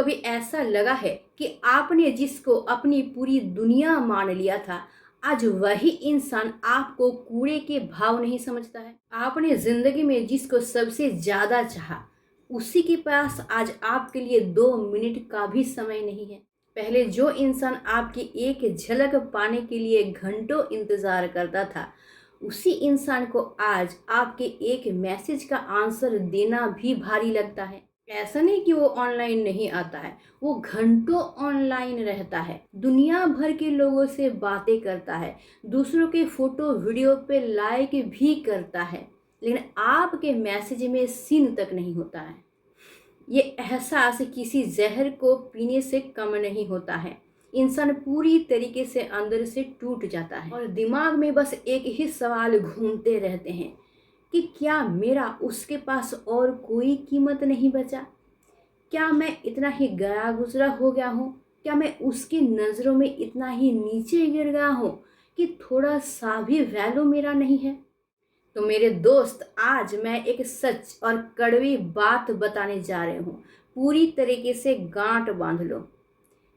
कभी ऐसा लगा है कि आपने जिसको अपनी पूरी दुनिया मान लिया था, आज वही इंसान आपको कूड़े के भाव नहीं समझता है? आपने जिंदगी में जिसको सबसे ज्यादा चाहा, उसी के पास आज आपके लिए 2 मिनट का भी समय नहीं है। पहले जो इंसान आपकी एक झलक पाने के लिए घंटों इंतजार करता था, उसी इंसान को आज आपके एक मैसेज का आंसर देना भी भारी लगता है। ऐसा नहीं कि वो ऑनलाइन नहीं आता है, वो घंटों ऑनलाइन रहता है, दुनिया भर के लोगों से बातें करता है, दूसरों के फोटो वीडियो पे लाइक भी करता है, लेकिन आपके मैसेज में सीन तक नहीं होता है। ये एहसास किसी जहर को पीने से कम नहीं होता है। इंसान पूरी तरीके से अंदर से टूट जाता है और दिमाग में बस एक ही सवाल घूमते रहते हैं कि क्या मेरा उसके पास और कोई कीमत नहीं बचा? क्या मैं इतना ही गया गुजरा हो गया हूँ? क्या मैं उसकी नज़रों में इतना ही नीचे गिर गया हूँ कि थोड़ा सा भी वैल्यू मेरा नहीं है? तो मेरे दोस्त, आज मैं एक सच और कड़वी बात बताने जा रहे हूँ। पूरी तरीके से गांठ बांध लो।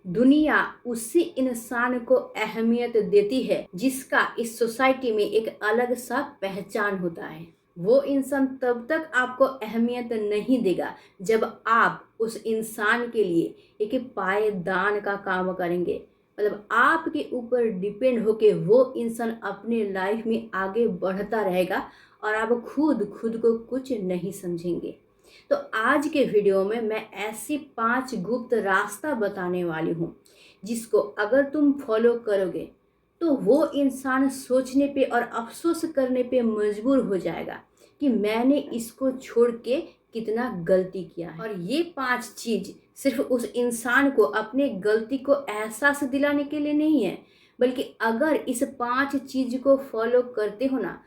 दुनिया उसी इंसान को अहमियत देती है जिसका इस सोसाइटी में एक अलग सा पहचान होता है। वो इंसान तब तक आपको अहमियत नहीं देगा जब आप उस इंसान के लिए एक पायदान का काम करेंगे। मतलब आपके ऊपर डिपेंड होके वो इंसान अपने लाइफ में आगे बढ़ता रहेगा और आप खुद खुद को कुछ नहीं समझेंगे। तो आज के वीडियो में मैं ऐसी 5 गुप्त रास्ता बताने वाली हूँ जिसको अगर तुम फॉलो करोगे तो वो इंसान सोचने पे और अफसोस करने पे मजबूर हो जाएगा कि मैंने इसको छोड़ के कितना गलती किया है। और ये 5 चीज सिर्फ उस इंसान को अपने गलती को एहसास दिलाने के लिए नहीं है, बल्कि अगर इस 5 चीज को फॉलो करते हो ना,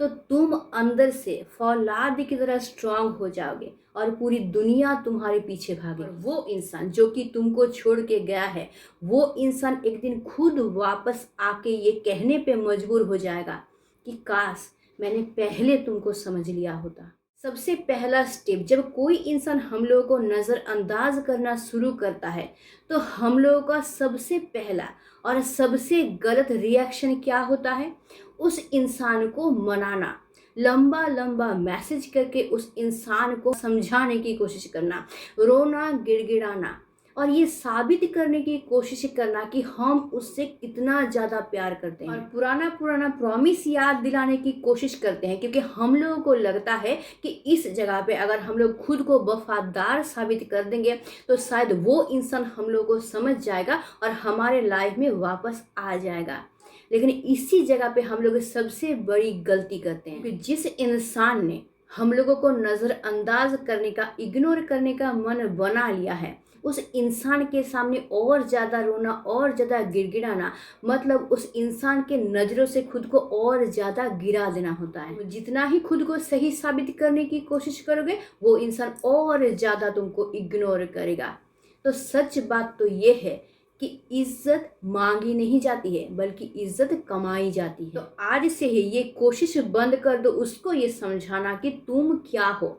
तो तुम अंदर से फौलाद की तरह स्ट्रांग हो जाओगे और पूरी दुनिया तुम्हारे पीछे भागेगी। वो इंसान जो कि तुमको छोड़ के गया है, वो इंसान एक दिन खुद वापस आके ये कहने पे मजबूर हो जाएगा कि काश मैंने पहले तुमको समझ लिया होता। सबसे पहला स्टेप, जब कोई इंसान हम लोगों को नज़रअंदाज करना शुरू करता है तो हम लोगों का सबसे पहला और सबसे गलत रिएक्शन क्या होता है? उस इंसान को मनाना, लंबा लंबा मैसेज करके उस इंसान को समझाने की कोशिश करना, रोना, गिड़गिड़ाना और ये साबित करने की कोशिश करना कि हम उससे कितना ज़्यादा प्यार करते हैं और पुराना पुराना प्रॉमिस याद दिलाने की कोशिश करते हैं, क्योंकि हम लोगों को लगता है कि इस जगह पे अगर हम लोग खुद को वफादार साबित कर देंगे तो शायद वो इंसान हम लोगों को समझ जाएगा और हमारे लाइफ में वापस आ जाएगा। लेकिन इसी जगह पे हम लोग सबसे बड़ी गलती करते हैं कि जिस इंसान ने हम लोगों को नज़रअंदाज करने का, इग्नोर करने का मन बना लिया है, उस इंसान के सामने और ज़्यादा रोना और ज़्यादा गिड़गिड़ाना मतलब उस इंसान के नज़रों से खुद को और ज़्यादा गिरा देना होता है। जितना ही खुद को सही साबित करने की कोशिश करोगे, वो इंसान और ज़्यादा तुमको इग्नोर करेगा। तो सच बात तो ये है कि इज्जत मांगी नहीं जाती है, बल्कि इज्जत कमाई जाती है। तो आज से ही ये कोशिश बंद कर दो उसको ये समझाना कि तुम क्या हो,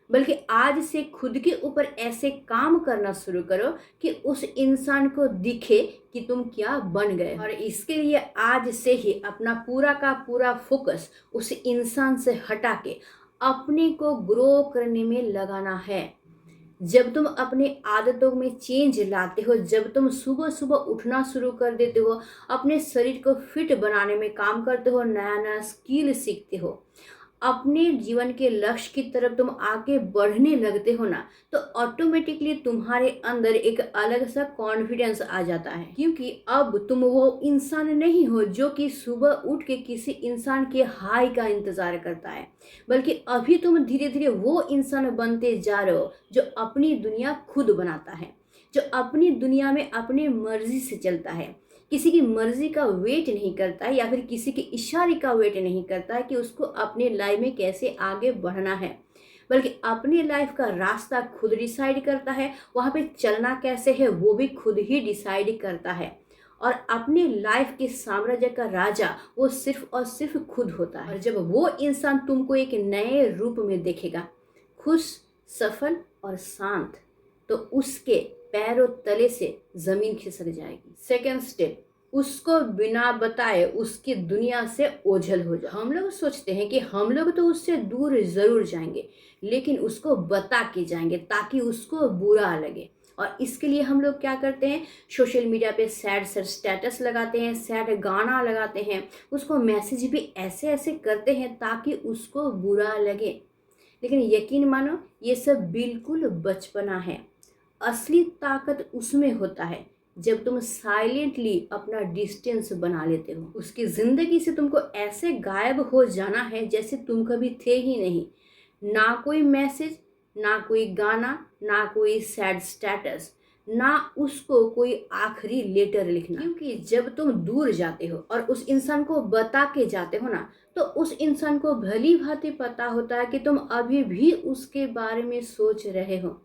बल्कि आज से खुद के ऊपर ऐसे काम करना शुरू करो कि उस इंसान को दिखे कि तुम क्या बन गए। और इसके लिए आज से ही अपना पूरा का पूरा फोकस उस इंसान से हटा के अपने को ग्रो करने में लगाना है। जब तुम अपने आदतों में चेंज लाते हो, जब तुम सुबह सुबह उठना शुरू कर देते हो, अपने शरीर को फिट बनाने में काम करते हो, नया नया स्किल सीखते हो, अपने जीवन के लक्ष्य की तरफ तुम आगे बढ़ने लगते हो ना, तो ऑटोमेटिकली तुम्हारे अंदर एक अलग सा कॉन्फिडेंस आ जाता है, क्योंकि अब तुम वो इंसान नहीं हो जो कि सुबह उठ के किसी इंसान के हाय का इंतजार करता है, बल्कि अभी तुम धीरे धीरे वो इंसान बनते जा रहे हो जो अपनी दुनिया खुद बनाता है, जो अपनी दुनिया में अपनी मर्जी से चलता है, किसी की मर्जी का वेट नहीं करता है या फिर किसी के इशारे का वेट नहीं करता है कि उसको अपने लाइफ में कैसे आगे बढ़ना है, बल्कि अपनी लाइफ का रास्ता खुद डिसाइड करता है, वहाँ पे चलना कैसे है वो भी खुद ही डिसाइड करता है। और अपने लाइफ के साम्राज्य का राजा वो सिर्फ और सिर्फ खुद होता है। और जब वो इंसान तुमको एक नए रूप में देखेगा, खुश, सफल और शांत, तो उसके पैरों तले से जमीन खिसक जाएगी। सेकेंड स्टेप, उसको बिना बताए उसकी दुनिया से ओझल हो जाओ। हम लोग सोचते हैं कि हम लोग तो उससे दूर जरूर जाएंगे, लेकिन उसको बता के जाएंगे ताकि उसको बुरा लगे। और इसके लिए हम लोग क्या करते हैं, सोशल मीडिया पे सैड सैड स्टेटस लगाते हैं, सैड गाना लगाते हैं, उसको मैसेज भी ऐसे ऐसे करते हैं ताकि उसको बुरा लगे। लेकिन यकीन मानो, ये सब बिल्कुल बचपना है। असली ताकत उसमें होता है जब तुम साइलेंटली अपना डिस्टेंस बना लेते हो। उसकी ज़िंदगी से तुमको ऐसे गायब हो जाना है जैसे तुम कभी थे ही नहीं। ना कोई मैसेज, ना कोई गाना, ना कोई सैड स्टेटस, ना उसको कोई आखिरी लेटर लिखना। क्योंकि जब तुम दूर जाते हो और उस इंसान को बता के जाते हो ना, तो उस इंसान को भली भांति पता होता है कि तुम अभी भी उसके बारे में सोच रहे हो।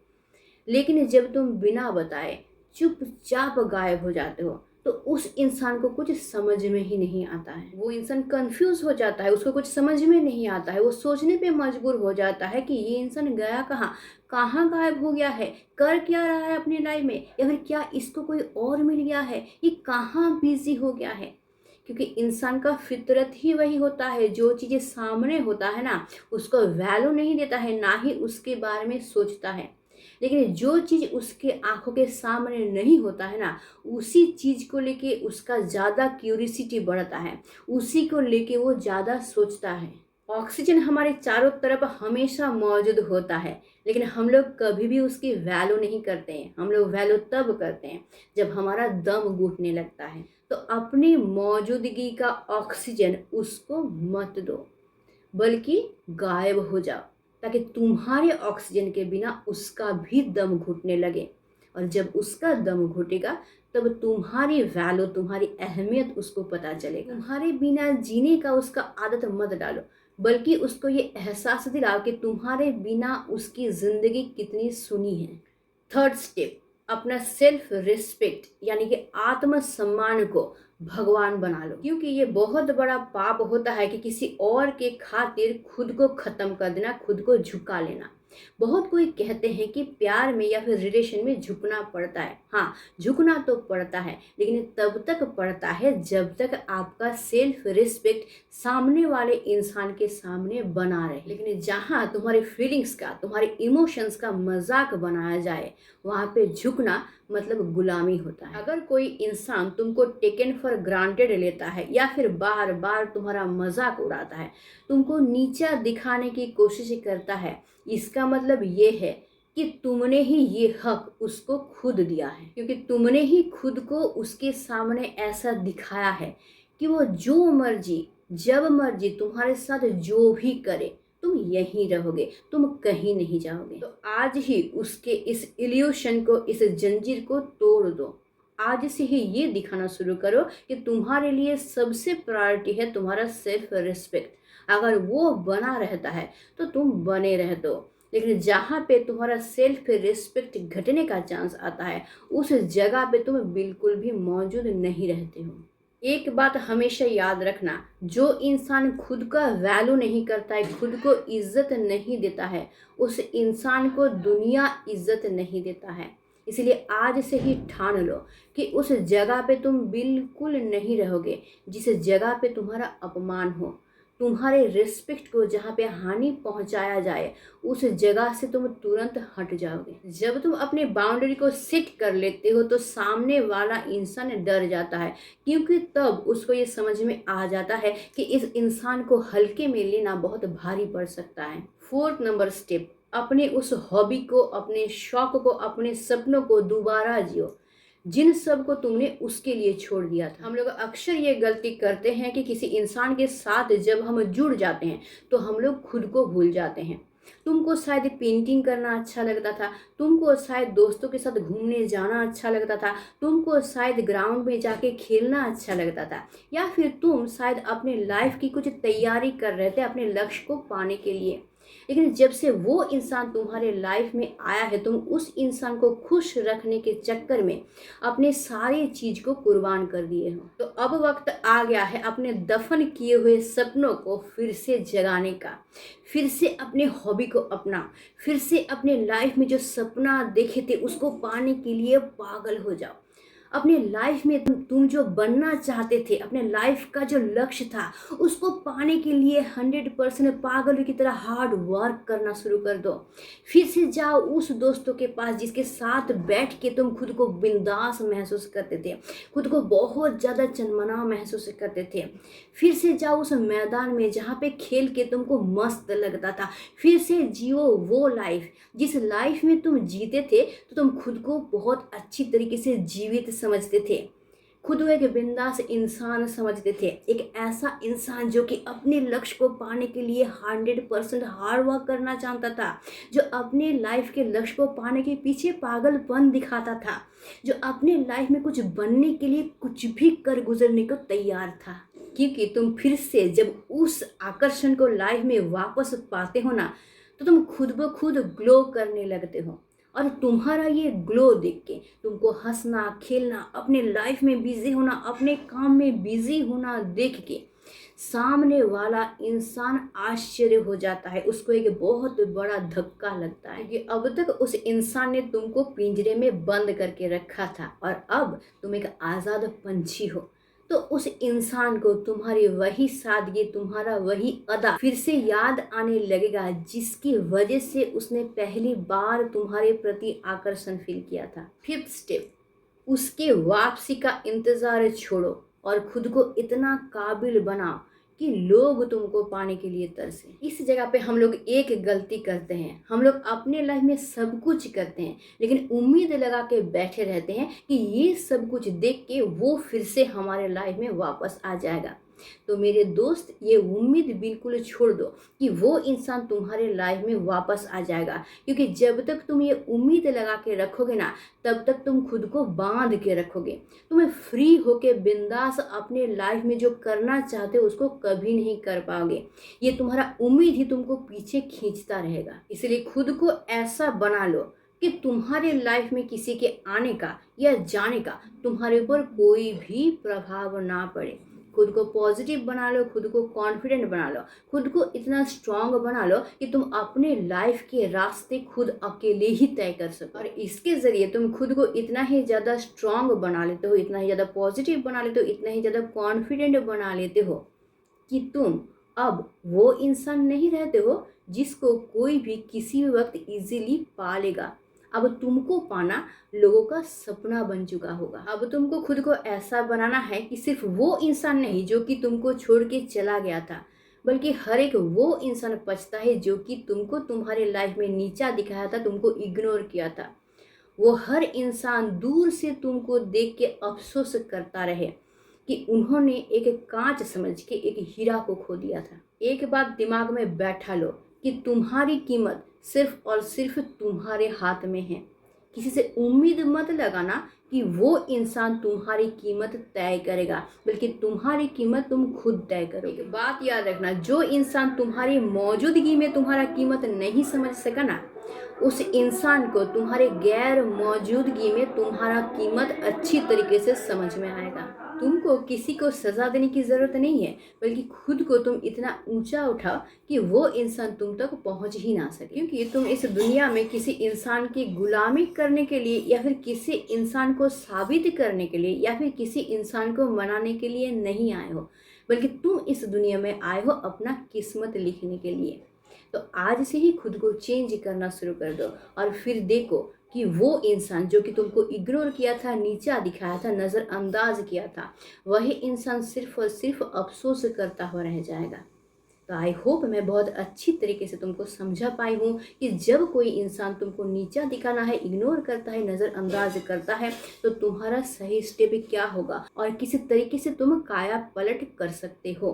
लेकिन जब तुम बिना बताए चुपचाप गायब हो जाते हो, तो उस इंसान को कुछ समझ में ही नहीं आता है। वो इंसान कंफ्यूज हो जाता है, उसको कुछ समझ में नहीं आता है। वो सोचने पे मजबूर हो जाता है कि ये इंसान गया कहाँ, कहाँ गायब हो गया है, कर क्या रहा है अपनी लाइफ में, या फिर क्या इसको कोई और मिल गया है, ये कहाँ बिजी हो गया है। क्योंकि इंसान का फितरत ही वही होता है, जो चीज़ें सामने होता है ना, उसको वैल्यू नहीं देता है, ना ही उसके बारे में सोचता है। लेकिन जो चीज़ उसके आंखों के सामने नहीं होता है ना, उसी चीज़ को लेके उसका ज़्यादा क्यूरियोसिटी बढ़ता है, उसी को लेके वो ज़्यादा सोचता है। ऑक्सीजन हमारे चारों तरफ हमेशा मौजूद होता है, लेकिन हम लोग कभी भी उसकी वैल्यू नहीं करते हैं। हम लोग वैल्यू तब करते हैं जब हमारा दम घुटने लगता है। तो अपनी मौजूदगी का ऑक्सीजन उसको मत दो, बल्कि गायब हो जाओ, ताकि तुम्हारे ऑक्सीजन के बिना उसका भी दम घुटने लगे। और जब उसका दम घुटेगा, तब तुम्हारी वैल्यू, तुम्हारी अहमियत उसको पता चलेगा। तुम्हारे बिना जीने का उसका आदत मत डालो, बल्कि उसको ये एहसास दिलाओ कि तुम्हारे बिना उसकी ज़िंदगी कितनी सुनी है। थर्ड स्टेप, अपना सेल्फ रिस्पेक्ट यानी कि आत्मसम्मान को भगवान बना लो। क्योंकि ये बहुत बड़ा पाप होता है कि किसी और के खातिर खुद को ख़त्म कर देना, खुद को झुका लेना। बहुत कोई कहते हैं कि प्यार में या फिर रिलेशन में झुकना पड़ता है। हाँ, झुकना तो पड़ता है, लेकिन तब तक पड़ता है जब तक आपका सेल्फ रिस्पेक्ट सामने वाले इंसान के सामने बना रहे। लेकिन जहाँ तुम्हारी फीलिंग्स का, तुम्हारे इमोशंस का मजाक बनाया जाए, वहाँ पे झुकना मतलब गुलामी होता है। अगर कोई इंसान तुमको टेकन फॉर ग्रांटेड लेता है या फिर बार बार तुम्हारा मजाक उड़ाता है, तुमको नीचा दिखाने की कोशिश करता है, इसका मतलब ये है कि तुमने ही ये हक उसको खुद दिया है। क्योंकि तुमने ही खुद को उसके सामने ऐसा दिखाया है कि वो जो मर्जी जब मर्जी तुम्हारे साथ जो भी करे, तुम यहीं रहोगे, तुम कहीं नहीं जाओगे। तो आज ही उसके इस इल्यूशन को, इस जंजीर को तोड़ दो। आज से ही ये दिखाना शुरू करो कि तुम्हारे लिए सबसे प्रायोरिटी है तुम्हारा सेल्फ रिस्पेक्ट। अगर वो बना रहता है तो तुम बने रह दो, लेकिन जहाँ पे तुम्हारा सेल्फ रिस्पेक्ट घटने का चांस आता है, उस जगह पे तुम बिल्कुल भी मौजूद नहीं रहते हो। एक बात हमेशा याद रखना, जो इंसान खुद का वैल्यू नहीं करता है, खुद को इज्जत नहीं देता है, उस इंसान को दुनिया इज्जत नहीं देता है। इसलिए आज से ही ठान लो कि उस जगह पे तुम बिल्कुल नहीं रहोगे जिस जगह पे तुम्हारा अपमान हो। तुम्हारे रिस्पेक्ट को जहाँ पे हानि पहुँचाया जाए, उस जगह से तुम तुरंत हट जाओगे। जब तुम अपने बाउंड्री को सेट कर लेते हो तो सामने वाला इंसान डर जाता है, क्योंकि तब उसको ये समझ में आ जाता है कि इस इंसान को हल्के में लेना बहुत भारी पड़ सकता है। फोर्थ नंबर स्टेप, अपने उस हॉबी को, अपने शौक को, अपने सपनों को दोबारा जियो, जिन सब को तुमने उसके लिए छोड़ दिया था। हम लोग अक्सर ये गलती करते हैं कि किसी इंसान के साथ जब हम जुड़ जाते हैं तो हम लोग खुद को भूल जाते हैं। तुमको शायद पेंटिंग करना अच्छा लगता था, तुमको शायद दोस्तों के साथ घूमने जाना अच्छा लगता था, तुमको शायद ग्राउंड में जाके खेलना अच्छा लगता था, या फिर तुम शायद अपने लाइफ की कुछ तैयारी कर रहे थे अपने लक्ष्य को पाने के लिए। लेकिन जब से वो इंसान तुम्हारे लाइफ में आया है, तुम उस इंसान को खुश रखने के चक्कर में अपने सारी चीज को कुर्बान कर दिए हो। तो अब वक्त आ गया है अपने दफन किए हुए सपनों को फिर से जगाने का। फिर से अपने हॉबी को अपना, फिर से अपने लाइफ में जो सपना देखे थे उसको पाने के लिए पागल हो जाओ। अपने लाइफ में तुम जो बनना चाहते थे, अपने लाइफ का जो लक्ष्य था, उसको पाने के लिए 100% पागल की तरह हार्ड वर्क करना शुरू कर दो। फिर से जाओ उस दोस्तों के पास जिसके साथ बैठ के तुम खुद को बिंदास महसूस करते थे, खुद को बहुत ज़्यादा चनमना महसूस करते थे। फिर से जाओ उस मैदान में जहाँ पे खेल के तुमको मस्त लगता था। फिर से जियो वो लाइफ जिस लाइफ में तुम जीते थे तो तुम खुद को बहुत अच्छी तरीके से जीवित समझते थे, खुद को एक बिंदास इंसान समझते थे, एक ऐसा इंसान जो कि अपने लक्ष्य को पाने के लिए 100% हार्ड वर्क करना चाहता था, जो अपने लाइफ के लक्ष्य को पाने के पीछे पागलपन दिखाता था, जो अपने लाइफ में कुछ बनने के लिए कुछ भी कर गुजरने को तैयार था। क्योंकि तुम फिर से जब उस आकर्षण को लाइफ में वापस पाते हो ना, तो तुम खुद ब खुद ग्लो करने लगते हो। और तुम्हारा ये ग्लो देख के तुमको हंसना, खेलना, अपने लाइफ में बिजी होना, अपने काम में बिजी होना देख के सामने वाला इंसान आश्चर्य हो जाता है, उसको एक बहुत बड़ा धक्का लगता है कि अब तक उस इंसान ने तुमको पिंजरे में बंद करके रखा था और अब तुम एक आज़ाद पंछी हो। तो उस इंसान को तुम्हारी वही सादगी, तुम्हारा वही अदा फिर से याद आने लगेगा जिसकी वजह से उसने पहली बार तुम्हारे प्रति आकर्षण फील किया था। 5th स्टेप, उसके वापसी का इंतजार छोड़ो और खुद को इतना काबिल बनाओ कि लोग तुमको पाने के लिए तरसे। इस जगह पे हम लोग एक गलती करते हैं, हम लोग अपने लाइफ में सब कुछ करते हैं लेकिन उम्मीद लगा के बैठे रहते हैं कि ये सब कुछ देख के वो फिर से हमारे लाइफ में वापस आ जाएगा। तो मेरे दोस्त, ये उम्मीद बिल्कुल छोड़ दो कि वो इंसान तुम्हारे लाइफ में वापस आ जाएगा, क्योंकि जब तक तुम ये उम्मीद लगा के रखोगे ना, तब तक तुम खुद को बांध के रखोगे। तुम्हें फ्री होके बिंदास अपने लाइफ में जो करना चाहते हो उसको कभी नहीं कर पाओगे। ये तुम्हारा उम्मीद ही तुमको पीछे खींचता रहेगा। इसलिए खुद को ऐसा बना लो कि तुम्हारे लाइफ में किसी के आने का या जाने का तुम्हारे ऊपर कोई भी प्रभाव ना पड़े। खुद को पॉजिटिव बना लो, खुद को कॉन्फिडेंट बना लो, खुद को इतना स्ट्रांग बना लो कि तुम अपने लाइफ के रास्ते खुद अकेले ही तय कर सको। और इसके ज़रिए तुम खुद को इतना ही ज़्यादा स्ट्रांग बना लेते हो, इतना ही ज़्यादा पॉजिटिव बना लेते हो, इतना ही ज़्यादा कॉन्फिडेंट बना लेते हो कि तुम अब वो इंसान नहीं रहते हो जिसको कोई भी किसी भी वक्त इजीली पा लेगा। अब तुमको पाना लोगों का सपना बन चुका होगा। अब तुमको खुद को ऐसा बनाना है कि सिर्फ वो इंसान नहीं जो कि तुमको छोड़ के चला गया था, बल्कि हर एक वो इंसान पछता है जो कि तुमको तुम्हारे लाइफ में नीचा दिखाया था, तुमको इग्नोर किया था। वो हर इंसान दूर से तुमको देख के अफसोस करता रहे कि उन्होंने एक कांच समझ के एक हीरा को खो दिया था। एक बात दिमाग में बैठा लो कि तुम्हारी कीमत सिर्फ और सिर्फ तुम्हारे हाथ में है। किसी से उम्मीद मत लगाना कि वो इंसान तुम्हारी कीमत तय करेगा, बल्कि तुम्हारी कीमत तुम खुद तय करोगे। बात याद रखना, जो इंसान तुम्हारी मौजूदगी में तुम्हारा कीमत नहीं समझ सका ना, उस इंसान को तुम्हारे गैर मौजूदगी में तुम्हारा कीमत अच्छी तरीके से समझ में आएगा। तुमको किसी को सजा देने की ज़रूरत नहीं है, बल्कि खुद को तुम इतना ऊंचा उठाओ कि वो इंसान तुम तक पहुंच ही ना सके। क्योंकि तुम इस दुनिया में किसी इंसान की गुलामी करने के लिए या फिर किसी इंसान को साबित करने के लिए या फिर किसी इंसान को मनाने के लिए नहीं आए हो, बल्कि तुम इस दुनिया में आए हो अपना किस्मत लिखने के लिए। तो आज से ही खुद को चेंज करना शुरू कर दो और फिर देखो कि वो इंसान जो कि तुमको इग्नोर किया था, नीचा दिखाया था, नज़रअंदाज किया था, वही इंसान सिर्फ और सिर्फ अफसोस करता हुआ रह जाएगा। तो आई होप मैं बहुत अच्छी तरीके से तुमको समझा पाई हूँ कि जब कोई इंसान तुमको नीचा दिखाना है, इग्नोर करता है, नज़रअंदाज करता है, तो तुम्हारा सही स्टेप क्या होगा और किस तरीके से तुम काया पलट कर सकते हो।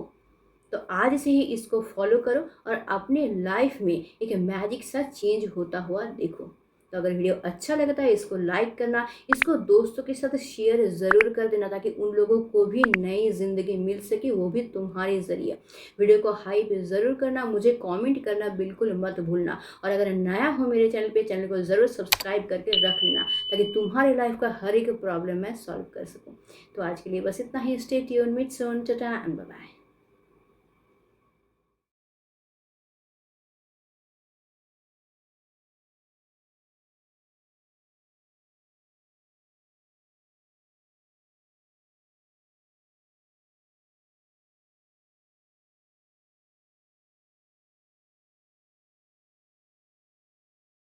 तो आज से ही इसको फॉलो करो और अपने लाइफ में एक मैजिक सा चेंज होता हुआ देखो। तो अगर वीडियो अच्छा लगता है इसको लाइक करना, इसको दोस्तों के साथ शेयर ज़रूर कर देना ताकि उन लोगों को भी नई ज़िंदगी मिल सके, वो भी तुम्हारे ज़रिए। वीडियो को हाइप ज़रूर करना, मुझे कमेंट करना बिल्कुल मत भूलना। और अगर नया हो मेरे चैनल पे, चैनल को ज़रूर सब्सक्राइब करके रख लेना ताकि तुम्हारे लाइफ का हर एक प्रॉब्लम मैं सॉल्व कर सकूँ। तो आज के लिए बस इतना ही। Stay tuned, meet soon, tata and bye bye.